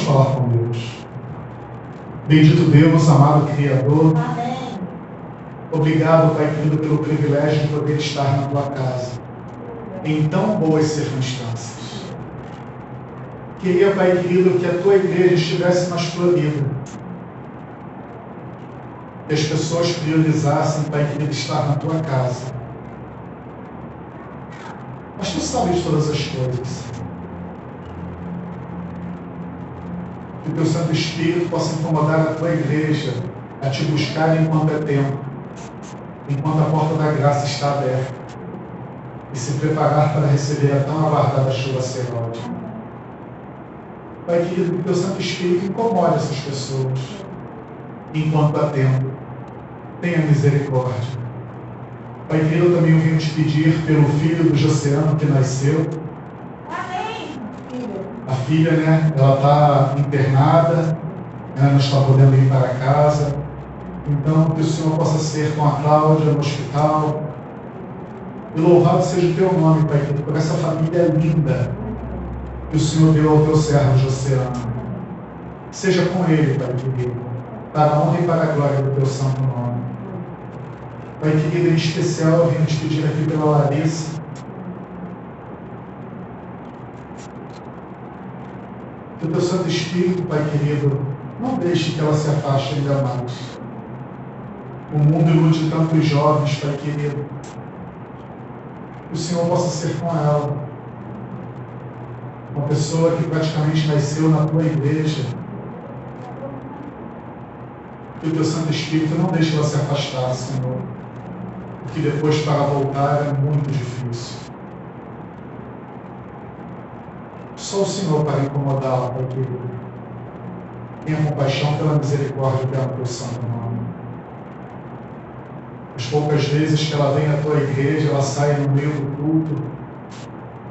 falar com Deus. Bendito Deus, amado Criador. Amém. Obrigado, Pai querido, pelo privilégio de poder estar na Tua casa, em tão boas circunstâncias. Queria, Pai querido, que a Tua igreja estivesse mais florida. Que as pessoas priorizassem, Pai querido, estar na Tua casa. Mas Tu sabes de todas as coisas. Que o Teu Santo Espírito possa incomodar a Tua igreja a Te buscar enquanto é tempo, enquanto a porta da graça está aberta, e se preparar para receber a tão aguardada chuva serôdia. Pai querido, que o Teu Santo Espírito incomode essas pessoas, enquanto há tempo. Tenha misericórdia. Pai querido, eu também venho te pedir pelo filho do Josiano que nasceu. A filha, né, ela está internada, né, não está podendo ir para casa. Então, que o Senhor possa ser com a Cláudia no hospital. E louvado seja o Teu nome, Pai querido, por essa família linda que o Senhor deu ao Teu servo Josiano. Seja com ele, Pai querido, para a honra e para a glória do Teu santo nome. Pai querido, em especial, eu venho te pedir aqui pela Larissa. Que o Teu Santo Espírito, Pai querido, não deixe que ela se afaste ainda mais. O mundo ilude tantos jovens, Pai querido. Que o Senhor possa ser com ela. Uma pessoa que praticamente nasceu na Tua igreja. Que o Teu Santo Espírito não deixe ela se afastar, Senhor. Porque depois para voltar é muito difícil. Só o Senhor para incomodá-la, Pai querido. Tenha compaixão pela misericórdia pelo Teu santo nome. As poucas vezes que ela vem à Tua igreja, ela sai no meio do culto.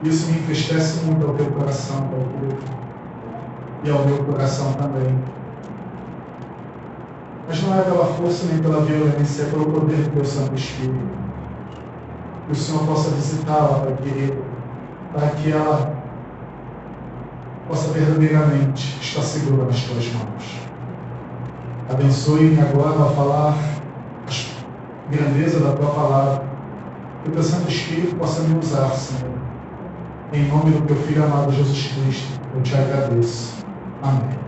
Isso me entristece muito ao Teu coração, Pai querido. E ao meu coração também. Mas não é pela força nem pela violência, é pelo poder do Teu Santo Espírito. Que o Senhor possa visitá-la, Pai querido, para que ela possa verdadeiramente estar segura nas Tuas mãos. Abençoe-me agora a falar a grandeza da Tua palavra. Que o Teu Santo Espírito possa me usar, Senhor. Em nome do Teu Filho amado Jesus Cristo, eu Te agradeço. Amém.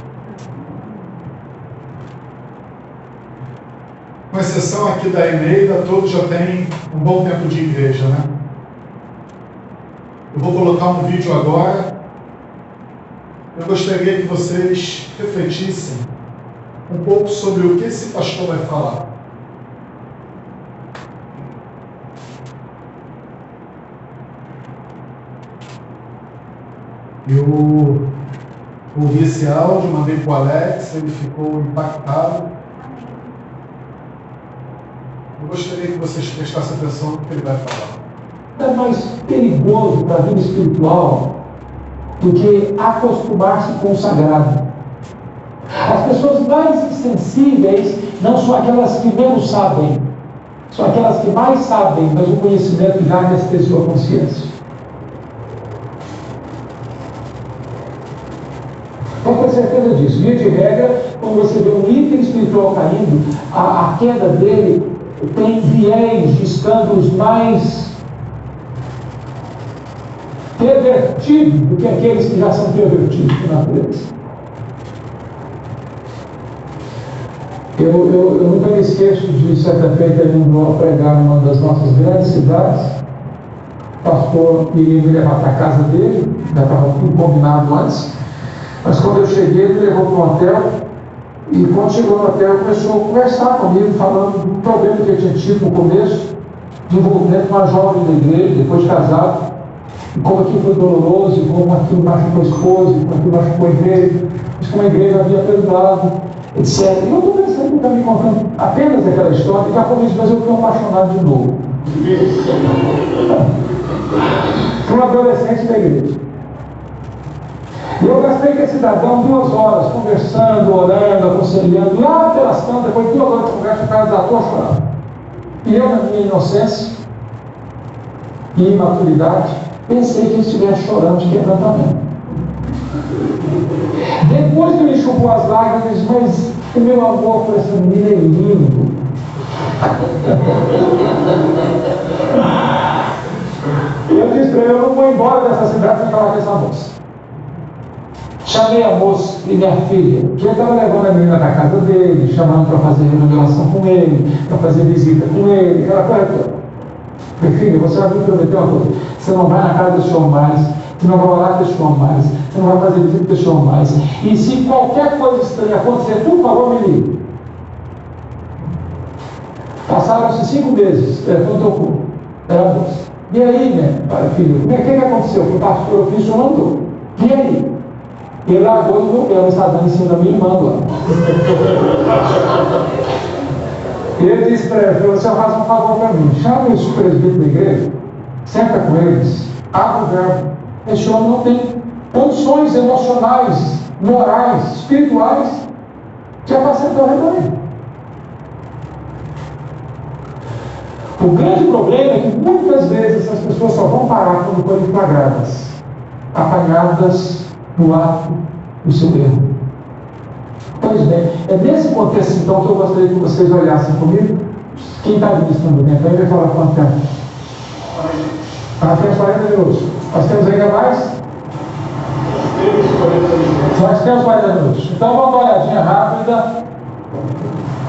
Com exceção aqui da Eneida, todos já têm um bom tempo de igreja, né? Eu vou colocar um vídeo agora. Eu gostaria que vocês refletissem um pouco sobre o que esse pastor vai falar. Eu ouvi esse áudio, mandei para o Alex, ele ficou impactado. Eu gostaria que vocês prestassem atenção no que ele vai falar. É mais perigoso para a vida espiritual do que acostumar-se com o sagrado. As pessoas mais insensíveis não são aquelas que menos sabem, são aquelas que mais sabem, mas o conhecimento já anestesiou a consciência. Pode ter certeza disso. Via de regra, quando você vê um líder espiritual caindo, a queda dele tem viés de escândalos mais pervertidos do que aqueles que já são pervertidos por natureza. Eu nunca me esqueço de certa feita indo pregar numa das nossas grandes cidades. O pastor iria me levar para a casa dele, já estava tudo combinado antes, mas quando eu cheguei, ele me levou para um hotel. E quando chegou no hotel, começou a conversar comigo, falando do problema que ele tinha tido no começo, de envolvimento com uma jovem da igreja, depois de casado, e como aquilo foi doloroso, e como aquilo machucou a esposa, e como aquilo machucou a igreja, mas como a igreja havia perdoado, etc. E eu estou pensando que ele está me contando apenas aquela história, e daqui a pouco ele diz, mas eu estou apaixonado de novo. Por um adolescente da igreja. E eu gastei com esse cidadão 2 horas, conversando, orando, aconselhando, lá pelas tantas, depois de 2 horas de conversa, o cara desatou a chorar. E eu, na minha inocência e imaturidade, pensei que ele estivesse chorando de quebrantamento. Depois que ele enxugou as lágrimas, ele disse: mas o meu amor por essa menina é lindo. Eu disse para ele: eu não vou embora dessa cidade sem falar com essa moça. Chamei a moça e minha filha, que ele estava levando a menina na casa dele, chamando para fazer renovação com ele, para fazer visita com ele, aquela coisa toda. Minha filha, você vai me prometer uma coisa: você não vai na casa desse homem mais, você não vai orar desse homem mais, você não vai fazer visita desse homem mais. E se qualquer coisa estranha acontecer, por favor, me ligue. Passaram-se 5 meses, telefone tocou. Era a moça: e aí, minha filha, o que aconteceu? O pastor, eu fiz, o senhor mandou. E aí? Ele largou e voltou, ela está dando em cima da minha irmã lá. Ele disse para ela: você faz um favor para mim, chama os presbíteros da igreja, senta com eles, abre o verbo. Esse homem não tem condições emocionais, morais, espirituais de apacentar o rebanho. O grande problema é que muitas vezes essas pessoas só vão parar quando forem flagradas, apanhadas no ato do seu erro. Pois bem, é nesse contexto então que eu gostaria que vocês olhassem comigo. Quem está administrando o tempo aí vai falar quanto tempo? Temos 40 minutos. Nós temos ainda mais? Nós temos 40 minutos. Então vamos dar uma olhadinha rápida.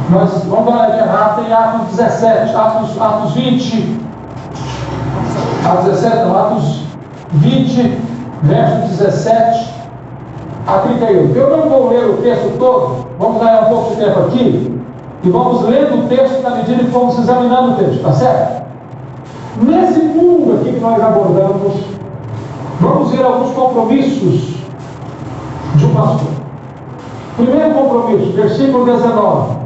Nós vamos dar uma olhadinha rápida em Atos 17, Atos 20. Atos 17, não, Atos 20, verso 17 a 31. Eu não vou ler o texto todo, vamos ganhar um pouco de tempo aqui, e vamos lendo o texto na medida que vamos examinando o texto, tá certo? Nesse mundo aqui que nós abordamos, vamos ver alguns compromissos de um pastor. Primeiro compromisso, versículo 19,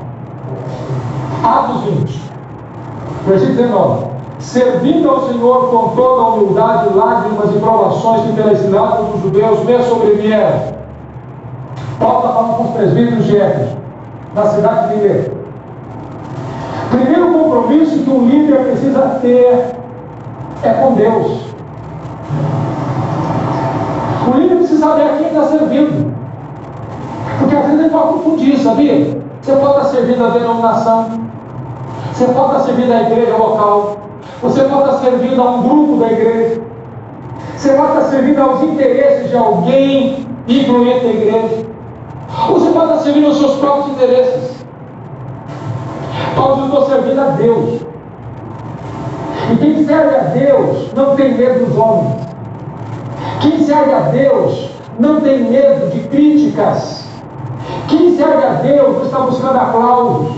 Atos 20, versículo 19: servindo ao Senhor com toda a humildade, lágrimas e provações que pelas ciladas dos judeus me sobrevieram. Paulo está falando com os presbíteros de Éfeso, na cidade de Mileto. Primeiro compromisso que um líder precisa ter é com Deus. O líder precisa saber a quem está servindo. Porque às vezes ele pode confundir, sabia? Você pode estar servindo a denominação, você pode estar servindo a igreja local, você pode estar servindo a um grupo da igreja, você pode estar servindo aos interesses de alguém influente da igreja, ou você pode estar servindo aos seus próprios interesses. Paulo diz: estou servindo a Deus. E quem serve a Deus não tem medo dos homens. Quem serve a Deus não tem medo de críticas. Quem serve a Deus não está buscando aplausos.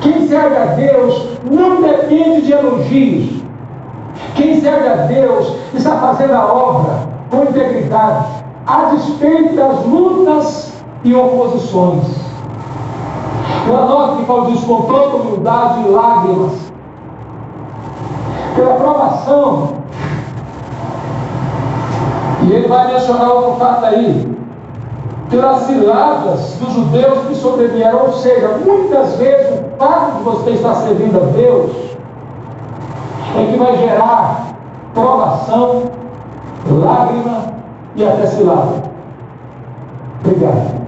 Quem serve a Deus não depende de elogios. Quem serve a Deus está fazendo a obra com integridade, a despeito das lutas e oposições. Anote que Paulo diz: com toda humildade e lágrimas, pela provação. E ele vai mencionar outro fato aí: pelas ciladas dos judeus que sobrevieram. Ou seja, muitas vezes o fato de você estar servindo a Deus é que vai gerar provação, lágrima e até cilada. Obrigado.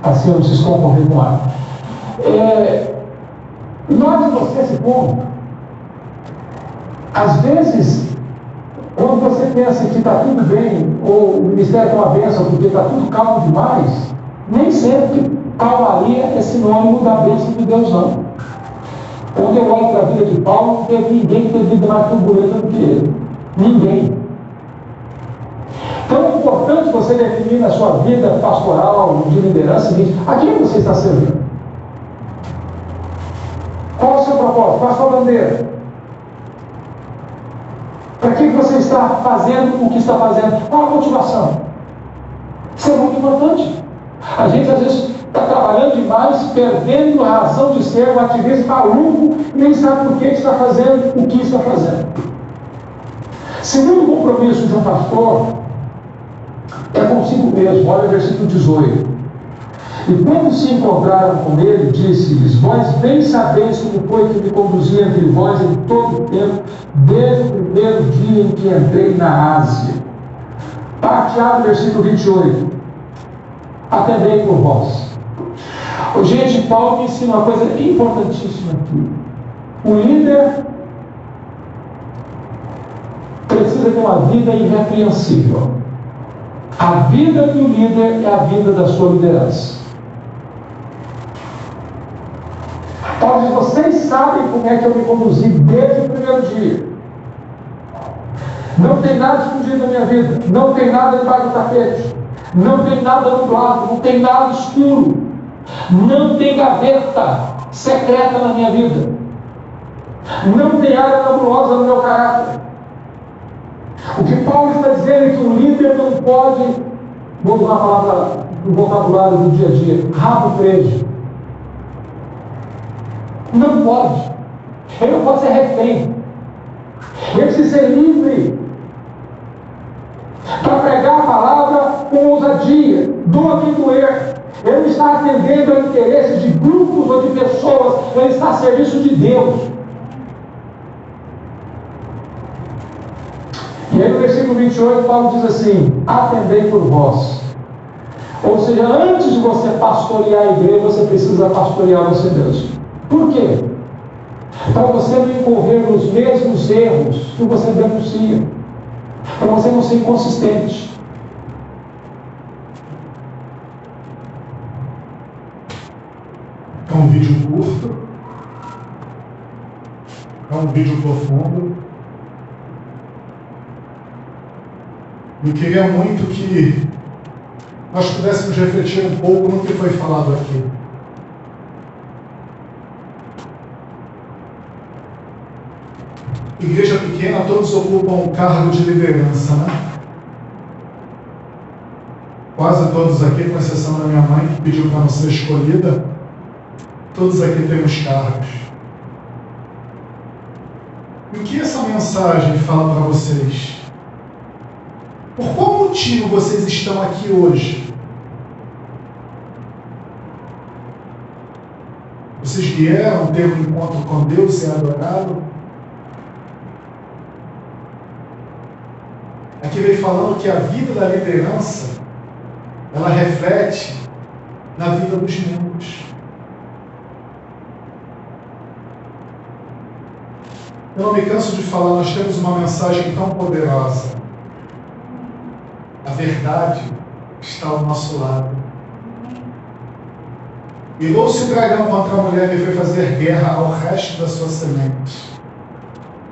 Assim eu não preciso concorrer com ela. Note você esse ponto. Às vezes, quando você pensa que está tudo bem, ou o ministério é uma bênção porque está tudo calmo demais, nem sempre calmaria é sinônimo da bênção de Deus, não. Quando eu olho para a vida de Paulo, não teve ninguém que teve vida mais turbulenta do que ele. Ninguém. Então é importante você definir na sua vida pastoral, de liderança, o seguinte: a quem você está servindo? Qual é o seu propósito? Qual é a sua bandeira? Para que você está fazendo o que está fazendo? Qual a motivação? Isso é muito importante. A gente às vezes está trabalhando demais, perdendo a razão de ser um ativista maluco e nem sabe por que está fazendo o que está fazendo. Segundo compromisso de um pastor é consigo mesmo. Olha o versículo 18. E quando se encontraram com ele, disse-lhes: vós bem sabeis como foi que me conduzi entre vós em todo o tempo, desde o primeiro dia em que entrei na Ásia. Parte A do versículo 28. Atendei por vós. Gente, Paulo me ensina uma coisa importantíssima aqui. O líder precisa ter uma vida irrepreensível. A vida do líder é a vida da sua liderança. Paulo diz: vocês sabem como é que eu me conduzi desde o primeiro dia. Não tem nada escondido na minha vida. Não tem nada debaixo do tapete. Não tem nada nublado. Não tem nada escuro. Não tem gaveta secreta na minha vida. Não tem área nebulosa no meu caráter. O que Paulo está dizendo é que o líder não pode, vou usar a palavra do vocabulário do dia a dia, rabo preso. Não pode. Ele não pode ser refém. Ele precisa ser livre para pregar a palavra com ousadia, doa quem doer. Ele não está atendendo ao interesse de grupos ou de pessoas, ele está a serviço de Deus. E aí no versículo 28, Paulo diz assim: atendei por vós. Ou seja, antes de você pastorear a igreja, você precisa pastorear você mesmo. Por quê? Para você não incorrer nos mesmos erros que você denuncia. Para você não ser inconsistente. É um vídeo curto. É um vídeo profundo. Eu queria muito que nós pudéssemos refletir um pouco no que foi falado aqui. Igreja pequena, todos ocupam um cargo de liderança, né? Quase todos aqui, com exceção da minha mãe, que pediu para não ser escolhida, todos aqui temos cargos. E o que essa mensagem fala para vocês? Por qual motivo vocês estão aqui hoje? Vocês vieram ter um encontro com Deus, ser adorado? Aqui vem falando que a vida da liderança, ela reflete na vida dos membros. Eu não me canso de falar, nós temos uma mensagem tão poderosa. A verdade está ao nosso lado. Irou-se o dragão contra a mulher e foi fazer guerra ao resto da sua semente.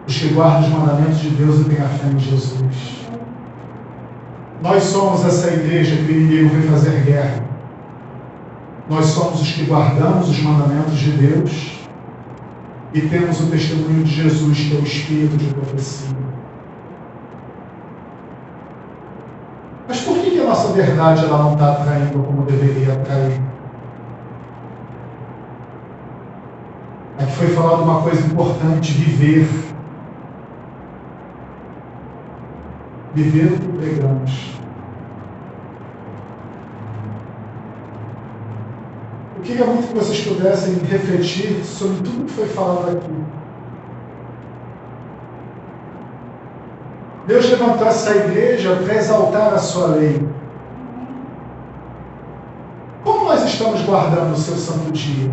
Os que guardam os mandamentos de Deus e têm a fé em Jesus. Nós somos essa igreja que o inimigo veio fazer guerra. Nós somos os que guardamos os mandamentos de Deus e temos o testemunho de Jesus, que é o Espírito de profecia. Mas por que a nossa verdade ela não está atraindo como deveria atrair? Aqui foi falado uma coisa importante: viver. Viver o que pregamos. Eu queria muito que vocês pudessem refletir sobre tudo que foi falado aqui. Deus levantou essa igreja para exaltar a sua lei. Como nós estamos guardando o seu santo dia?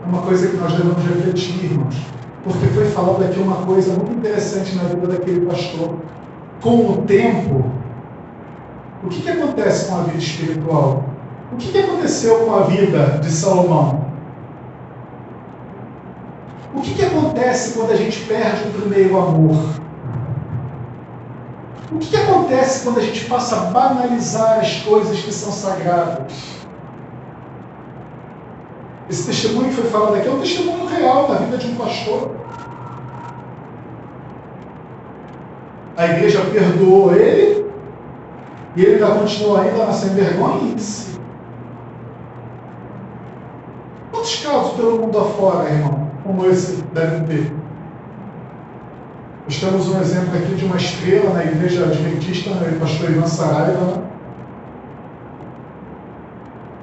É uma coisa que nós devemos refletir, irmãos, porque foi falado aqui uma coisa muito interessante na vida daquele pastor. Com o tempo, o que acontece com a vida espiritual? O que aconteceu com a vida de Salomão? O que acontece quando a gente perde o primeiro amor? O que acontece quando a gente passa a banalizar as coisas que são sagradas? Esse testemunho que foi falado aqui é um testemunho real da vida de um pastor. A igreja perdoou ele e ele ainda continua ainda sem vergonha em si. Quantos casos pelo mundo afora, irmão, como esse devem ter? Nós temos um exemplo aqui de uma estrela na igreja adventista, o pastor Ivan Saraiva.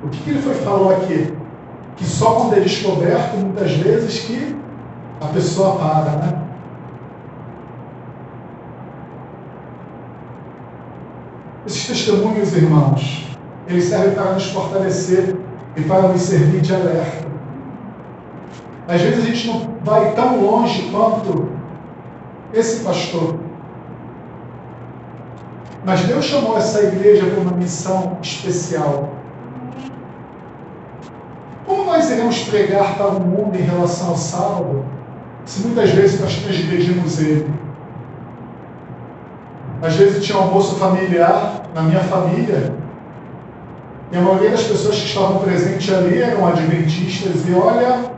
O que ele falou aqui? que só quando é descoberto, muitas vezes, que a pessoa para, né? Esses testemunhos, irmãos, eles servem para nos fortalecer e para nos servir de alerta. Às vezes a gente não vai tão longe quanto esse pastor. Mas Deus chamou essa igreja para uma missão especial. Como nós iremos pregar para o mundo em relação ao sábado, se muitas vezes nós transgredimos ele? Às vezes tinha almoço familiar na minha família, e a maioria das pessoas que estavam presentes ali eram adventistas, e olha,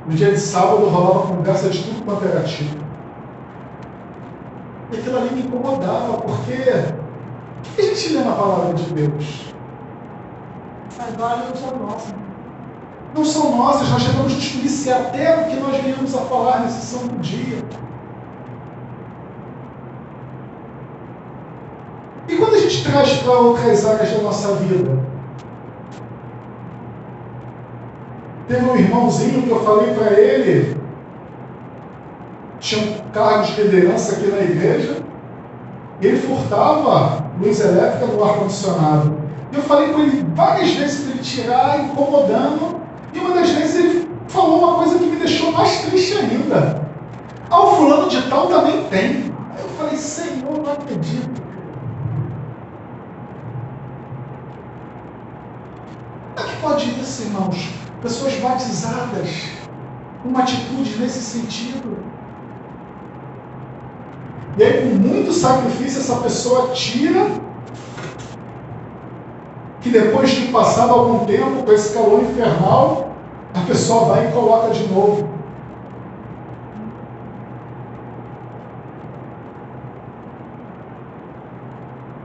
no dia de sábado rolava conversa de tudo quanto era tipo. E aquilo ali me incomodava, porque o que a gente lê na palavra de Deus? Agora não são nossas. Não são nossas, nós tentamos nos policiar até o que nós venhamos a falar nesse santo dia. E quando a gente traz para outras áreas da nossa vida? Teve um irmãozinho que eu falei para ele, tinha um cargo de liderança aqui na igreja, e ele furtava luz elétrica no ar-condicionado. Eu falei com ele várias vezes para ele tirar, incomodando, e uma das vezes ele falou uma coisa que me deixou mais triste ainda. Ah, o fulano de tal também tem. Aí eu falei, Senhor, não acredito. Como é que pode isso, irmãos? Pessoas batizadas, uma atitude nesse sentido. E aí, com muito sacrifício, essa pessoa tira, que depois de passado algum tempo, com esse calor infernal, a pessoa vai e coloca de novo.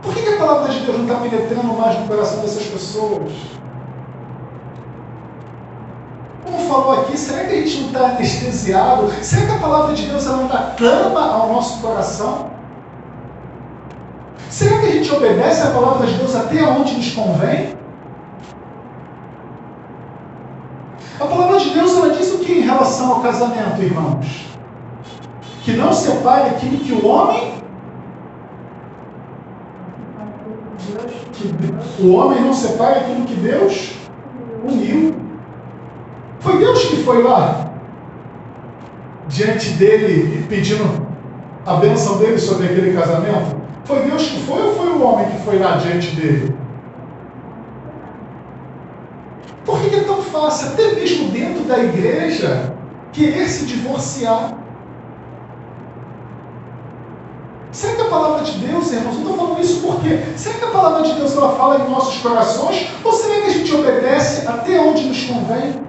Por que a palavra de Deus não está penetrando mais no coração dessas pessoas? Como falou aqui, será que a gente não está anestesiado? Será que a palavra de Deus ela não clama ao nosso coração? Será que a gente obedece a palavra de Deus até onde nos convém? A palavra de Deus ela diz o que em relação ao casamento, irmãos? Que não separe aquilo que o homem... Que o homem não separe aquilo que Deus uniu. Foi Deus que foi lá diante dele e pedindo a bênção dele sobre aquele casamento? Foi Deus que foi ou foi o homem que foi lá diante dele? Por que é tão fácil, até mesmo dentro da igreja, querer se divorciar? Será que a palavra de Deus, irmãos, não estou falando isso porque será que a palavra de Deus ela fala em nossos corações ou será que a gente obedece até onde nos convém?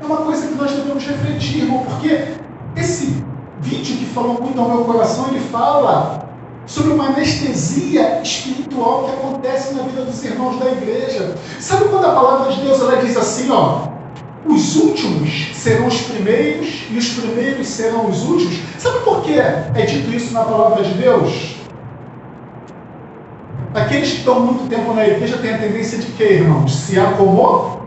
É uma coisa que nós devemos refletir, irmão, porque esse vídeo que falou muito ao meu coração, ele fala sobre uma anestesia espiritual que acontece na vida dos irmãos da igreja. Sabe quando a palavra de Deus ela diz assim, ó, os últimos serão os primeiros e os primeiros serão os últimos? Sabe por que é dito isso na palavra de Deus? Aqueles que estão muito tempo na igreja têm a tendência de quê, irmãos? Se acomodar?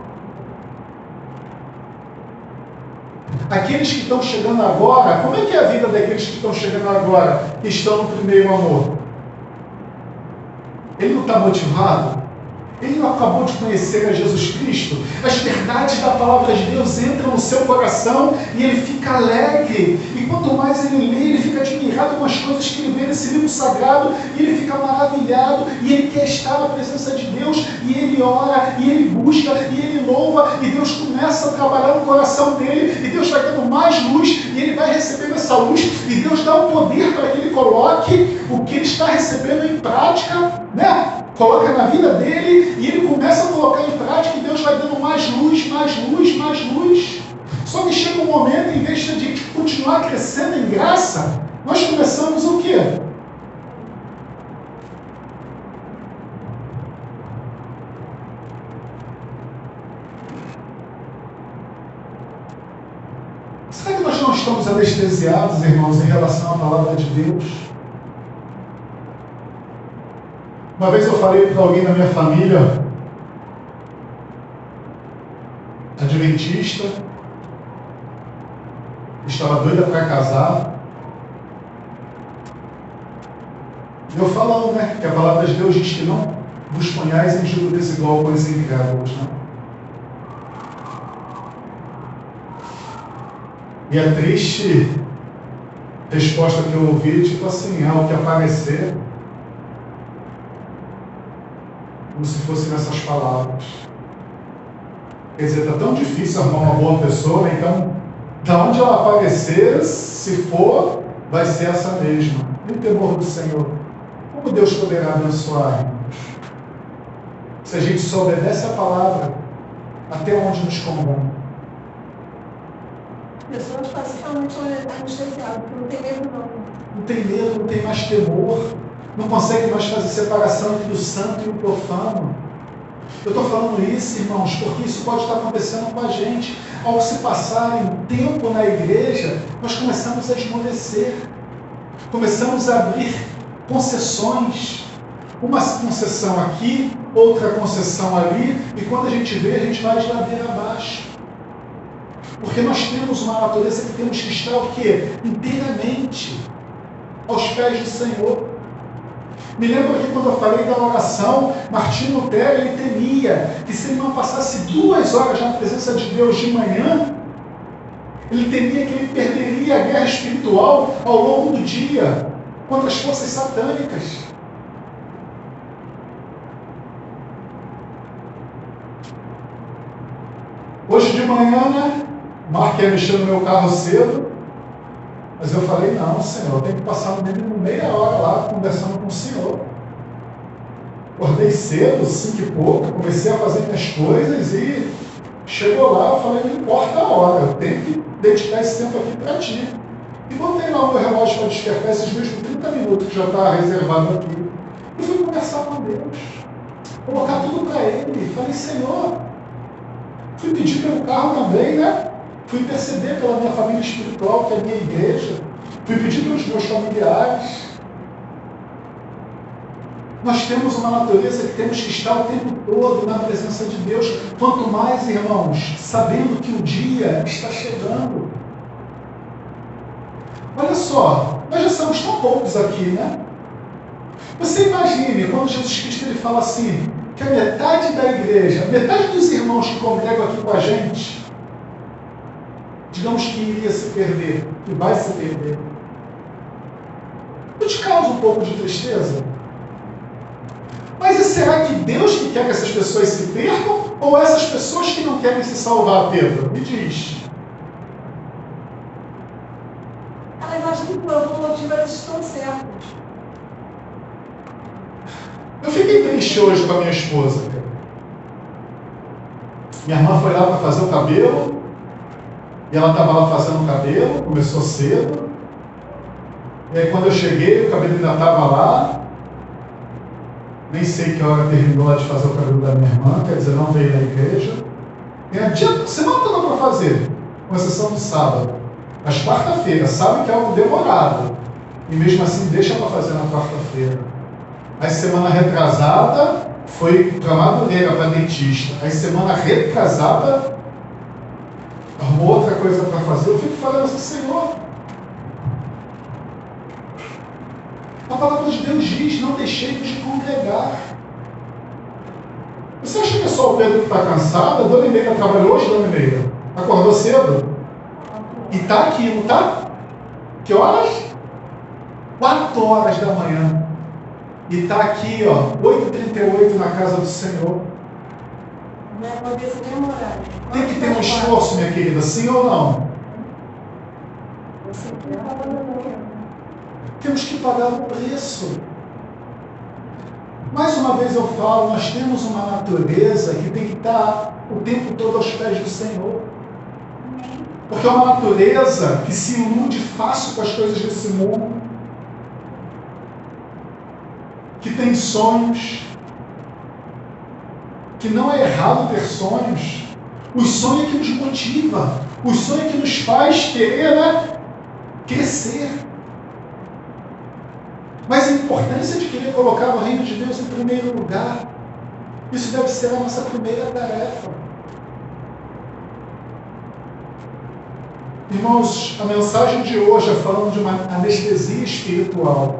Aqueles que estão chegando agora, como é que é a vida daqueles que estão chegando agora, que estão no primeiro amor? Ele não está motivado? Ele não acabou de conhecer a Jesus Cristo? As verdades da palavra de Deus entram no seu coração e ele fica alegre. E quanto mais ele lê, ele fica admirado com as coisas que ele vê nesse livro sagrado. E ele fica maravilhado. E ele quer estar na presença de Deus. E ele ora, e ele busca, e ele louva. E Deus começa a trabalhar no coração dele. E Deus vai dando mais luz. E ele vai recebendo essa luz. E Deus dá o poder para que ele coloque o que ele está recebendo em prática, né? Coloca na vida dele e ele começa a colocar em prática e Deus vai dando mais luz, mais luz, mais luz. Só que chega um momento, em vez de continuar crescendo em graça, nós começamos o quê? Será que nós não estamos anestesiados, irmãos, em relação à palavra de Deus? Uma vez eu falei para alguém da minha família, adventista, estava doida para casar. E eu falo, né, que a palavra de Deus diz que não vos ponhais em julgo desigual com os incrédulos, né? E a triste resposta que eu ouvi, tipo assim, o que aparecer, como se fosse nessas palavras. Quer dizer, está tão difícil arrumar uma boa pessoa, né? Então, da onde ela aparecer, se for, vai ser essa mesma. E o temor do Senhor? Como Deus poderá abençoar, irmãos? Se a gente só obedece a palavra, até onde nos convém. Pessoas facilmente anestesiadas, porque não tem medo não. Não tem medo, não tem mais temor, não consegue mais fazer separação entre o santo e o profano. Eu estou falando isso, irmãos, porque isso pode estar acontecendo com a gente. Ao se passar um tempo na igreja, nós começamos a esmorecer, começamos a abrir concessões, uma concessão aqui, outra concessão ali, e quando a gente vê, a gente vai de ladeira abaixo. Porque nós temos uma natureza que temos que estar o quê? Inteiramente aos pés do Senhor. Me lembro aqui quando eu falei da oração, Martinho Lutero, ele temia que se ele não passasse 2 horas na presença de Deus de manhã, ele temia que ele perderia a guerra espiritual ao longo do dia contra as forças satânicas. Hoje de manhã, né? Marco ia mexer no meu carro cedo, mas eu falei, não, Senhor, eu tenho que passar no mínimo meia hora lá conversando com o Senhor. Acordei cedo, 5 e pouco, comecei a fazer minhas coisas e chegou lá, eu falei, não importa a hora, eu tenho que dedicar esse tempo aqui para ti. E botei lá o meu relógio para despertar esses mesmos 30 minutos que já estava reservado aqui. E fui conversar com Deus, colocar tudo para Ele. Falei, Senhor, fui pedir pelo carro também, né? Fui interceder pela minha família espiritual, que é a minha igreja. Fui pedir pelos meus familiares. Nós temos uma natureza que temos que estar o tempo todo na presença de Deus. Quanto mais, irmãos, sabendo que o dia está chegando. Olha só, nós já somos tão poucos aqui, né? Você imagine, quando Jesus Cristo ele fala assim, que a metade da igreja, metade dos irmãos que congregam aqui com a gente, digamos que iria se perder, que vai se perder. Não te causa um pouco de tristeza? Mas e será que Deus que quer que essas pessoas se percam? Ou essas pessoas que não querem se salvar, Pedro? Me diz. Elas acham que por algum motivo elas estão certas. Eu fiquei triste hoje com a minha esposa. Minha irmã foi lá para fazer o cabelo, e ela estava lá fazendo o cabelo, começou cedo. E aí quando eu cheguei, o cabelo ainda estava lá. Nem sei que hora terminou lá de fazer o cabelo da minha irmã, quer dizer, não veio na igreja. Tem semana toda para fazer, com exceção do sábado. Mas quarta-feira, sabe que é algo demorado. E mesmo assim deixa para fazer na quarta-feira. Aí semana retrasada foi para Madureira, para dentista. Aí semana retrasada arrumou outra coisa para fazer. Eu fico falando assim, Senhor, a palavra de Deus diz, não deixei-vos de congregar. Você acha que é só o Pedro que está cansado? A Dona Emeira trabalhou hoje, Dona Emeira? Acordou cedo? E está aqui, não está? Que horas? 4 horas da manhã. E está aqui, ó, 8h38 na casa do Senhor. Não é poder ser nem horário. Tem que ter um esforço, minha querida, sim ou não? Você quer trabalhar. Temos que pagar o preço. Mais uma vez eu falo, nós temos uma natureza que tem que estar o tempo todo aos pés do Senhor. Porque é uma natureza que se ilude fácil com as coisas desse mundo, que tem sonhos, que não é errado ter sonhos. O sonho é que nos motiva, o sonho é que nos faz querer, né, crescer. Mas a importância de querer colocar o reino de Deus em primeiro lugar, isso deve ser a nossa primeira tarefa. Irmãos, a mensagem de hoje é falando de uma anestesia espiritual.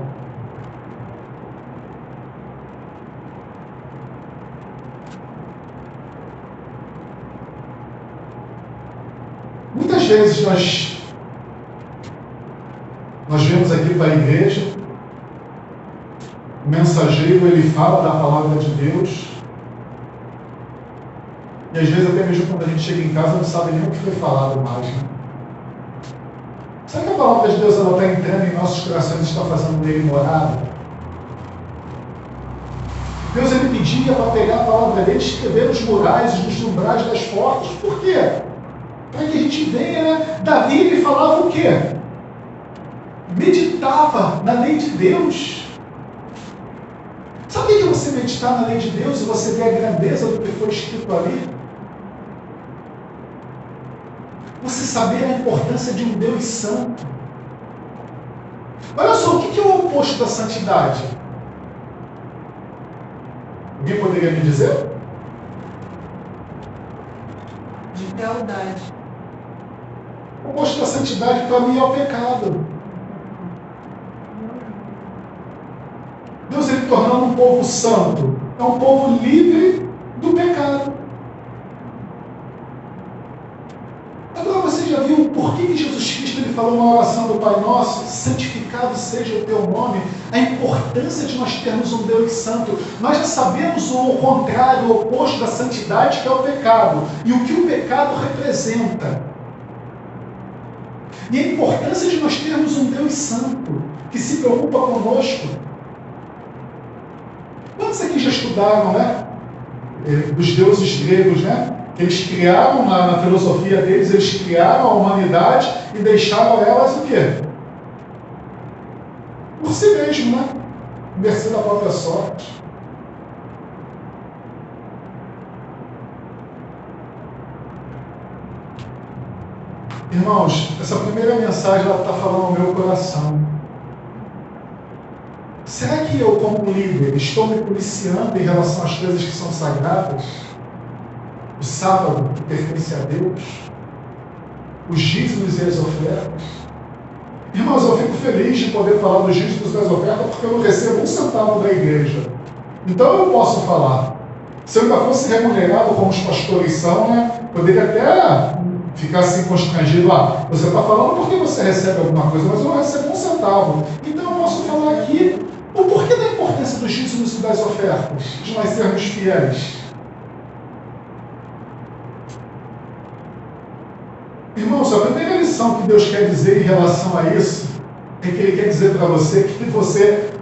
Muitas vezes nós vemos aqui para a igreja, o mensageiro ele fala da palavra de Deus, e às vezes até mesmo quando a gente chega em casa não sabe nem o que foi falado mais, né? Será que a palavra de Deus está entrando em nossos corações e está fazendo nele morada? Deus ele pedia para pegar a palavra dele, escrever nos murais, nos umbrais das portas. Por quê? Para que a gente venha, né? Davi ele falava o quê? Meditava na lei de Deus. Sabe o que é você meditar na lei de Deus e você ver a grandeza do que foi escrito ali? Você saber a importância de um Deus santo. Olha só, o que é o oposto da santidade? Alguém poderia me dizer? De lealdade. O oposto da santidade para mim é o pecado. Deus ele tornando um povo santo, é um povo livre do pecado. Agora você já viu por que Jesus Cristo ele falou na oração do Pai Nosso, santificado seja o teu nome, a importância de nós termos um Deus santo. Nós já sabemos o contrário, o oposto da santidade, que é o pecado, e o que o pecado representa. E a importância de nós termos um Deus santo, que se preocupa conosco. Quantos aqui já estudaram, né? Dos deuses gregos, né? Eles criaram, na filosofia deles, eles criaram a humanidade e deixaram elas o quê? Por si mesmo, né? Mercê da própria sorte. Irmãos, essa primeira mensagem ela está falando ao meu coração. Será que eu, como líder, estou me policiando em relação às coisas que são sagradas? O sábado que pertence a Deus? Os dízimos e as ofertas? Irmãos, eu fico feliz de poder falar dos dízimos e das ofertas porque eu não recebo um centavo da igreja. Então eu posso falar. Se eu ainda fosse remunerado como os pastores são, né, poderia até ficar assim constrangido. Você está falando porque você recebe alguma coisa, mas eu não recebo um centavo. Então eu posso falar aqui o porquê da importância dos dízimos e das ofertas, de nós sermos fiéis. Irmãos, a primeira lição que Deus quer dizer em relação a isso é que Ele quer dizer para você que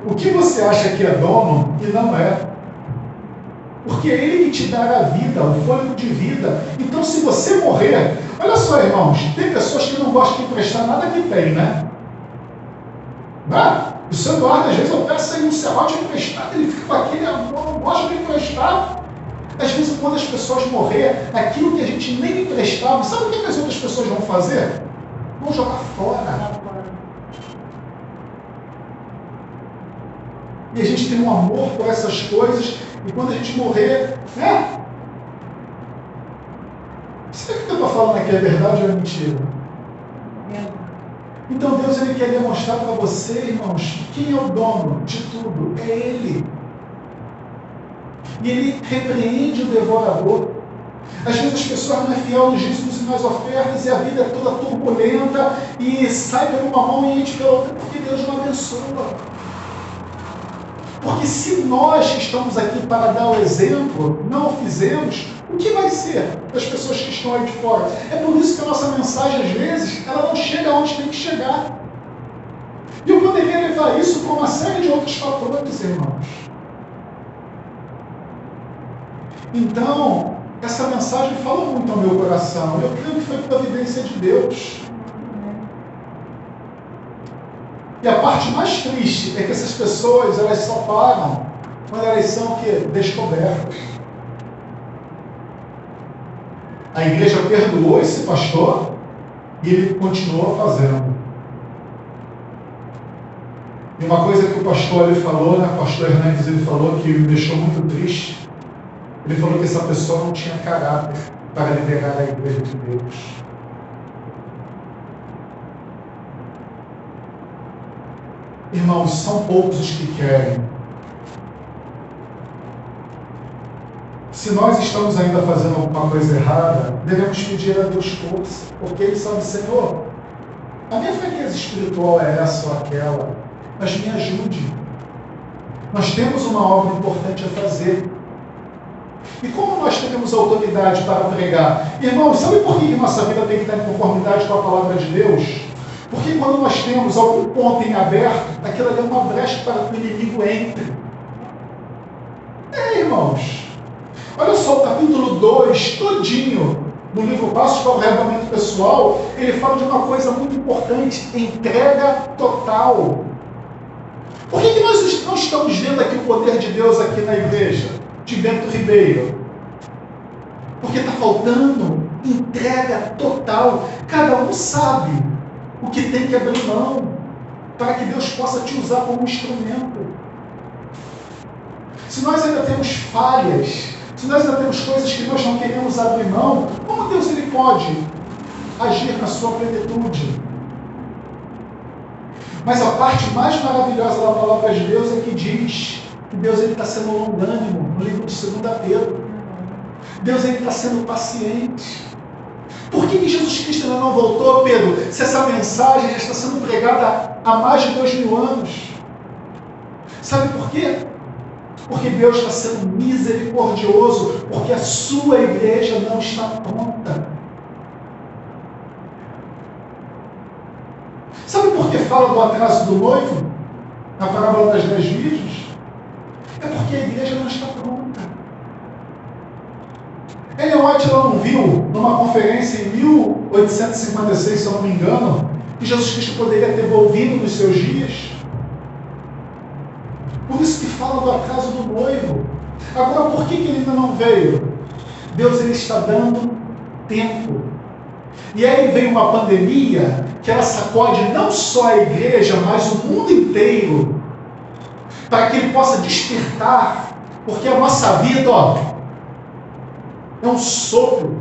o que você acha que é dono e não é. Porque é Ele que te dará a vida, o fôlego de vida. Então, se você morrer, olha só, irmãos, tem pessoas que não gostam de emprestar nada que tem, né? Não? O seu Eduardo, às vezes, eu peço aí um serrote emprestado, ele fica com aquele amor, não gosta de emprestar. Às vezes, quando as pessoas morrerem, aquilo que a gente nem emprestava, sabe o que as outras pessoas vão fazer? Vão jogar fora. E a gente tem um amor por essas coisas, e quando a gente morrer, né? Será que o que eu estou falando aqui é verdade ou é mentira? Então Deus ele quer demonstrar para você, irmãos, quem é o dono de tudo? É Ele. E Ele repreende o devorador. Às vezes as pessoas não é fiel nos dízimos e nas ofertas, e a vida é toda turbulenta, e sai por uma mão e enche pela outra, porque Deus não abençoa. Porque se nós que estamos aqui para dar o exemplo, não o fizemos, o que vai ser das pessoas que estão aí de fora? É por isso que a nossa mensagem, às vezes, ela não chega onde tem que chegar. E eu poderia levar isso para uma série de outros fatores, irmãos. Então, essa mensagem fala muito ao meu coração. Eu creio que foi providência de Deus. E a parte mais triste é que essas pessoas, elas só param quando elas são o quê? Descobertas. A igreja perdoou esse pastor e ele continuou fazendo. E uma coisa que o pastor ele falou, né, o pastor Hernandes, ele falou que me deixou muito triste. Ele falou que essa pessoa não tinha caráter para liderar a igreja de Deus. Irmãos, são poucos os que querem. Se nós estamos ainda fazendo alguma coisa errada, devemos pedir a Deus força, porque Ele sabe, Senhor, a minha fraqueza espiritual é essa ou aquela, mas me ajude. Nós temos uma obra importante a fazer. E como nós temos autoridade para pregar? Irmãos, sabe por que nossa vida tem que estar em conformidade com a palavra de Deus? Porque quando nós temos algum ponto em aberto, aquilo ali é uma brecha para que o inimigo entre. Irmãos, olha só o capítulo 2, todinho, no livro Passos para o Arrebatamento Pessoal, ele fala de uma coisa muito importante, entrega total. Por que nós não estamos vendo aqui o poder de Deus aqui na igreja de Bento Ribeiro? Porque está faltando entrega total. Cada um sabe o que tem que abrir mão para que Deus possa te usar como instrumento. Se nós ainda temos falhas, se nós ainda temos coisas que nós não queremos abrir mão, como Deus ele pode agir na sua plenitude? Mas a parte mais maravilhosa da palavra de Deus é que diz que Deus está sendo longânimo, no livro de 2 Pedro. Deus está sendo paciente. Por que Jesus Cristo ainda não voltou, Pedro, se essa mensagem já está sendo pregada há mais de 2000 anos? Sabe por quê? Porque Deus está sendo misericordioso, porque a sua igreja não está pronta. Sabe por que fala do atraso do noivo? Na parábola das 10 virgens? É porque a igreja não está pronta. Ellen White não viu, numa conferência em 1856, se eu não me engano, que Jesus Cristo poderia ter volvido nos seus dias. Por isso que fala do atraso do noivo. Agora, por que ele ainda não veio? Deus ele está dando tempo. E aí veio uma pandemia que ela sacode não só a igreja, mas o mundo inteiro, para que ele possa despertar, porque a nossa vida, é um sopro.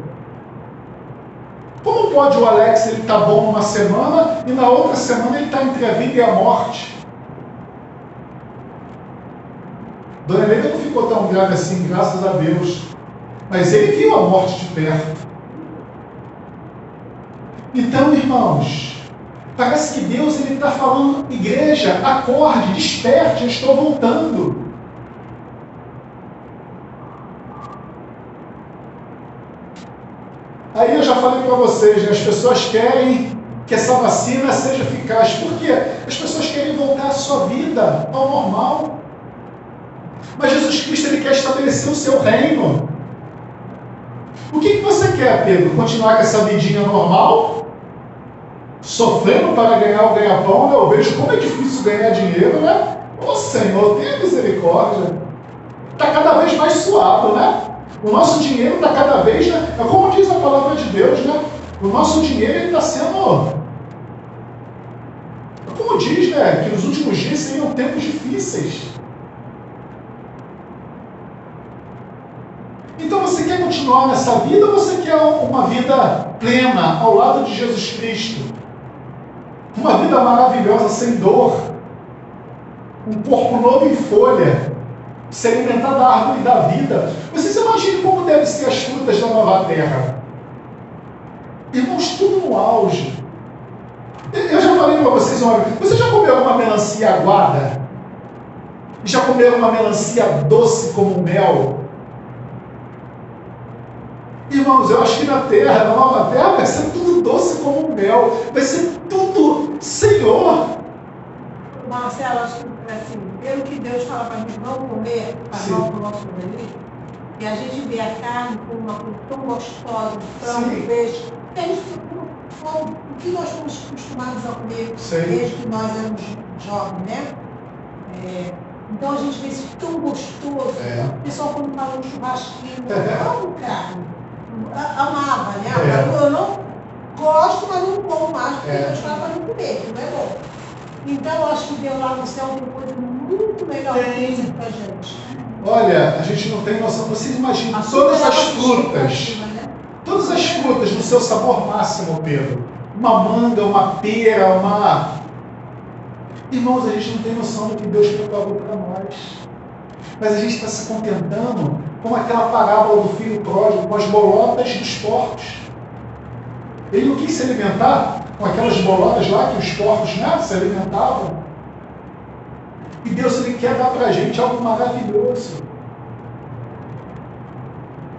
Como pode o Alex ele estar bom numa semana e na outra semana ele está entre a vida e a morte? Dona Helena não ficou tão grave assim, graças a Deus. Mas ele viu a morte de perto. Então, irmãos, parece que Deus ele está falando, igreja, acorde, desperte, eu estou voltando. Aí eu já falei para vocês, né, as pessoas querem que essa vacina seja eficaz. Por quê? As pessoas querem voltar à sua vida, ao normal. Mas Jesus Cristo ele quer estabelecer o seu reino. O que você quer, Pedro? Continuar com essa vidinha normal? Sofrendo para ganhar o ganha-pão, né? Eu vejo como é difícil ganhar dinheiro, né? Ô Senhor, tenha misericórdia. Está cada vez mais suado, né? O nosso dinheiro está cada vez, né? É como diz a palavra de Deus, né? O nosso dinheiro está sendo... É como diz, né? Que os últimos dias seriam tempos difíceis. Então você quer continuar nessa vida ou você quer uma vida plena ao lado de Jesus Cristo? Uma vida maravilhosa, sem dor. Um corpo novo em folha. Se alimentar da árvore da vida. Vocês imaginam como devem ser as frutas da nova terra? Irmãos, tudo no auge. Eu já falei para vocês uma vez. Você já comeu uma melancia aguada? Já comeram uma melancia doce como mel? Irmãos, eu acho que na terra, na nova terra, vai ser tudo doce como mel. Vai ser tudo Senhor. Marcelo, acho que assim, pelo que Deus fala para a gente não comer, para não para o nosso organismo, e a gente vê a carne como uma coisa tão gostosa, frango, peixe, o que nós fomos acostumados a comer desde que nós éramos jovens, né? Então a gente vê isso tão gostoso. O pessoal quando fala um churrasquinho, eu amo carne. Amava, né? Eu não gosto, mas não como mais, porque Deus fala para não comer, não é bom. Então, eu acho que Deus lá no céu tem coisa muito melhor do que isso pra gente. Olha, a gente não tem noção. Vocês imaginam todas as frutas no seu sabor máximo, Pedro. Uma manga, uma pera, uma... Irmãos, a gente não tem noção do que Deus preparou para nós. Mas a gente está se contentando com aquela parábola do filho pródigo, com as bolotas dos porcos. Ele não quis se alimentar com aquelas bolotas lá que os porcos, né, se alimentavam. E Deus, Ele quer dar para a gente algo maravilhoso.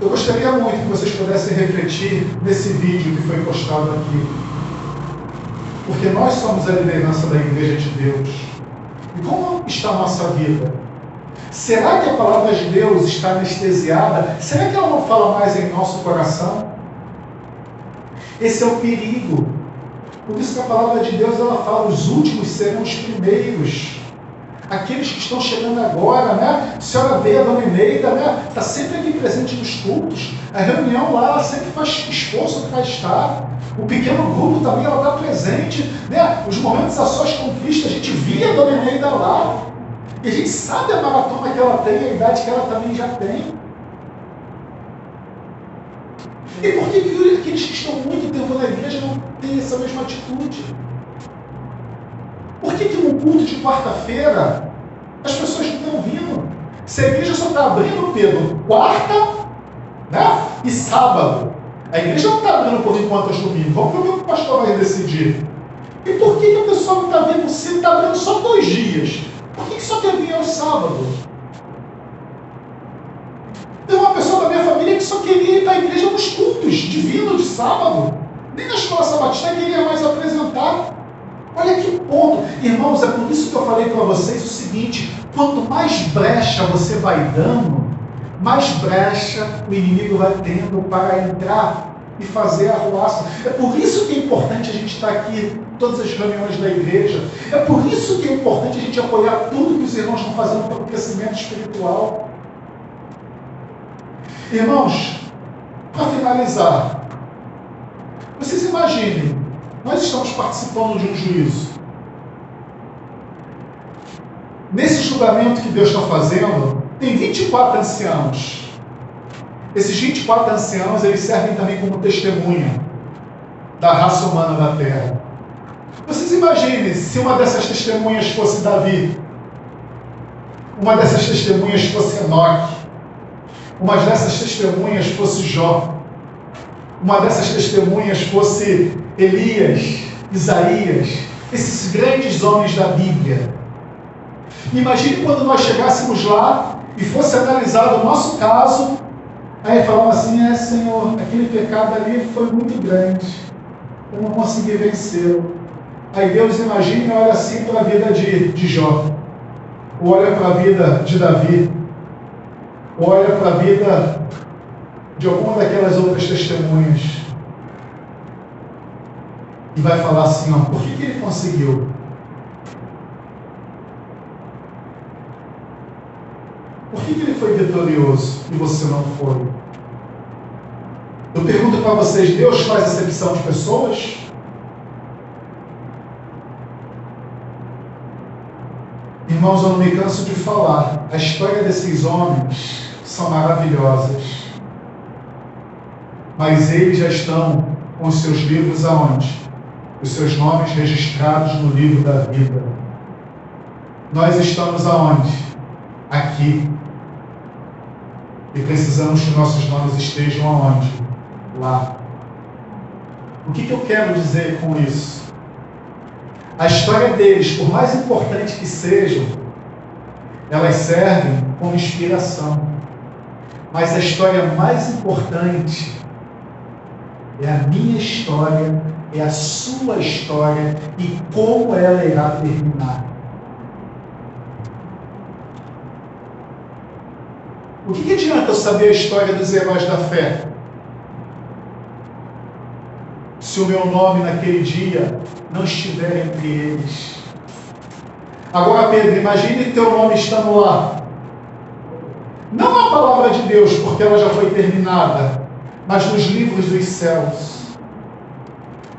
Eu gostaria muito que vocês pudessem refletir nesse vídeo que foi postado aqui. Porque nós somos a liderança da Igreja de Deus. E como está a nossa vida? Será que a palavra de Deus está anestesiada? Será que ela não fala mais em nosso coração? Esse é o perigo. Por isso que a palavra de Deus, ela fala, os últimos serão os primeiros. Aqueles que estão chegando agora, né? A senhora vê a dona Eneida, né? Está sempre aqui presente nos cultos. A reunião lá, ela sempre faz esforço para estar. O pequeno grupo também, ela está presente, né? Os momentos a suas conquistas, a gente via a dona Eneida lá. E a gente sabe a maratona que ela tem, a idade que ela também já tem. E por que aqueles que estão muito tempo na igreja não têm essa mesma atitude? Por que no culto de quarta-feira as pessoas não estão vindo? Se a igreja só está abrindo, Pedro, quarta, né, e sábado. A igreja não está abrindo por enquanto aos domingos. Vamos ver o que o pastor vai decidir. E por que a pessoa não está vindo se está abrindo só 2 dias? Por que só quer vir ao sábado? Tem uma pessoa da minha família que só queria ir para a igreja nos cultos, divino de sábado. Nem na escola sabatina queria mais apresentar. Olha que ponto. Irmãos, é por isso que eu falei para vocês o seguinte: quanto mais brecha você vai dando, mais brecha o inimigo vai tendo para entrar e fazer a arruaça. É por isso que é importante a gente estar aqui em todas as reuniões da igreja. É por isso que é importante a gente apoiar tudo que os irmãos estão fazendo para o crescimento espiritual. Irmãos, para finalizar, vocês imaginem, nós estamos participando de um juízo. Nesse julgamento que Deus está fazendo, tem 24 anciãos. Esses 24 anciãos, eles servem também como testemunha da raça humana da terra. Vocês imaginem se uma dessas testemunhas fosse Davi, uma dessas testemunhas fosse Enoque, uma dessas testemunhas fosse Jó, uma dessas testemunhas fosse Elias, Isaías, esses grandes homens da Bíblia. Imagine quando nós chegássemos lá e fosse analisado o nosso caso, aí falamos assim: Senhor, aquele pecado ali foi muito grande, eu não consegui vencê-lo. Aí Deus, imagina, olha assim para a vida de Jó, ou olha para a vida de Davi, ou olha para a vida de alguma daquelas outras testemunhas, e vai falar assim: ó, por que ele conseguiu? Por que ele foi vitorioso e você não foi? Eu pergunto para vocês: Deus faz acepção de pessoas? Irmãos, eu não me canso de falar, a história desses homens são maravilhosas, mas eles já estão com os seus livros aonde? Os seus nomes registrados no livro da vida. Nós estamos aonde? Aqui. E precisamos que nossos nomes estejam aonde? Lá. O que eu quero dizer com isso? A história deles, por mais importante que sejam, elas servem como inspiração. Mas a história mais importante é a minha história, é a sua história e como ela irá terminar. O que adianta eu saber a história dos heróis da fé, se o meu nome naquele dia não estiver entre eles? Agora, Pedro, imagine teu nome estando lá. Não a palavra de Deus, porque ela já foi terminada, mas nos livros dos céus.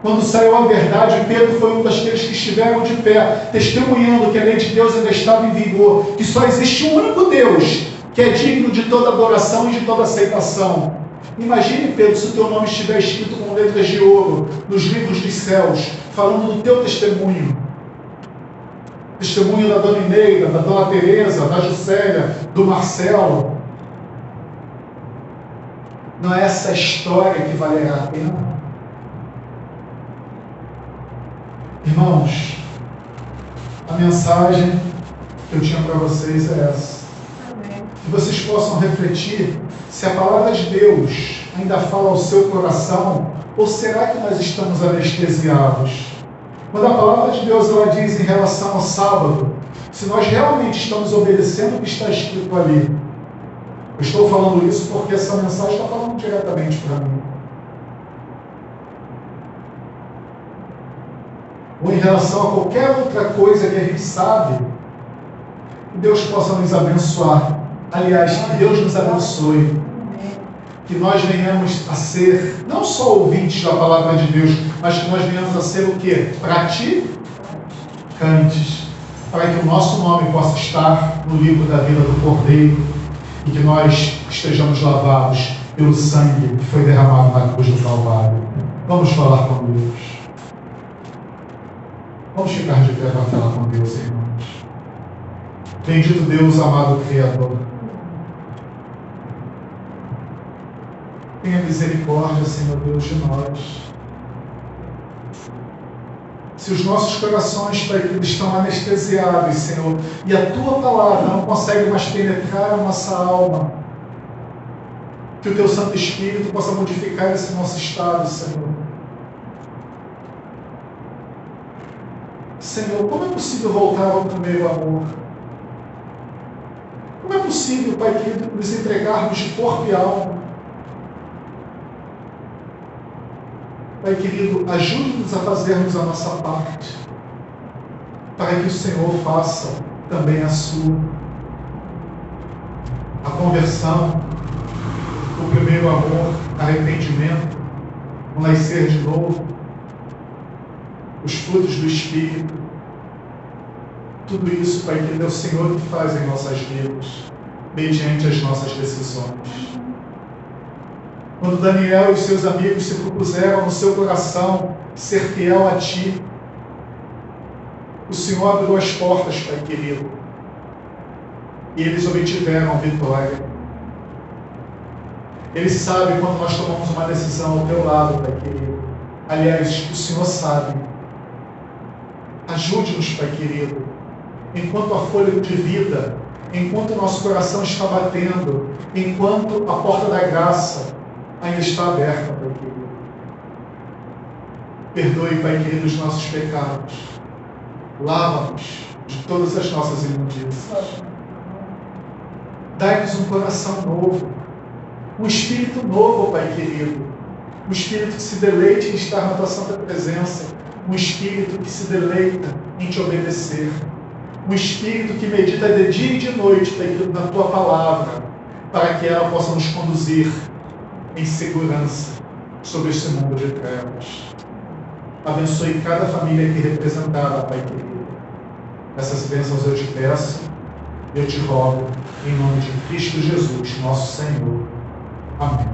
Quando saiu a verdade, Pedro foi um daqueles que estiveram de pé, testemunhando que a lei de Deus ainda estava em vigor, que só existe um único Deus, que é digno de toda adoração e de toda aceitação. Imagine, Pedro, se o teu nome estiver escrito com letras de ouro nos livros dos céus, falando do teu testemunho. Testemunho da Dona Ineida, da Dona Teresa, da Juscelia, do Marcelo. Não é essa história que valerá a pena? Irmãos, a mensagem que eu tinha para vocês é essa. Amém. Que vocês possam refletir se a palavra de Deus ainda fala ao seu coração, ou será que nós estamos anestesiados? Quando a palavra de Deus ela diz em relação ao sábado, se nós realmente estamos obedecendo o que está escrito ali, eu estou falando isso porque essa mensagem está falando diretamente para mim. Ou em relação a qualquer outra coisa que a gente sabe, que Deus possa nos abençoar. Aliás, que Deus nos abençoe. Que nós venhamos a ser, não só ouvintes da palavra de Deus, mas que nós venhamos a ser o quê? Praticantes. Para que o nosso nome possa estar no livro da vida do Cordeiro e que nós estejamos lavados pelo sangue que foi derramado na cruz do Calvário. Vamos falar com Deus. Vamos ficar de pé para falar com Deus, irmãos. Bendito Deus, amado Criador. Tenha misericórdia, Senhor Deus, de nós. Se os nossos corações, Pai, estão anestesiados, Senhor, e a Tua palavra não consegue mais penetrar a nossa alma, que o Teu Santo Espírito possa modificar esse nosso estado, Senhor. Senhor, como é possível voltar ao primeiro amor? Como é possível, Pai querido, nos entregarmos de corpo e alma? Pai querido, ajude-nos a fazermos a nossa parte, para que o Senhor faça também a sua. A conversão, o primeiro amor, arrependimento, o nascer de novo, os frutos do Espírito, tudo isso, Pai querido, é o Senhor que faz em nossas vidas, mediante as nossas decisões. Quando Daniel e seus amigos se propuseram no seu coração ser fiel a Ti, o Senhor abriu as portas, Pai querido, e eles obtiveram vitória. Ele sabe quando nós tomamos uma decisão ao Teu lado, Pai querido. Aliás, o Senhor sabe. Ajude-nos, Pai querido, enquanto a folha de vida, enquanto o nosso coração está batendo, enquanto a porta da graça ainda está aberta, Pai querido. Perdoe, Pai querido, os nossos pecados. Lava-nos de todas as nossas imundícias. Dai-nos um coração novo, um espírito novo, Pai querido. Um espírito que se deleite em estar na Tua santa presença. Um espírito que se deleita em Te obedecer. Um espírito que medita de dia e de noite, Pai querido, na Tua palavra, para que ela possa nos conduzir em segurança sobre este mundo de trevas. Abençoe cada família aqui representada, Pai querido. Essas bênçãos eu Te peço, eu Te rogo, em nome de Cristo Jesus, nosso Senhor. Amém.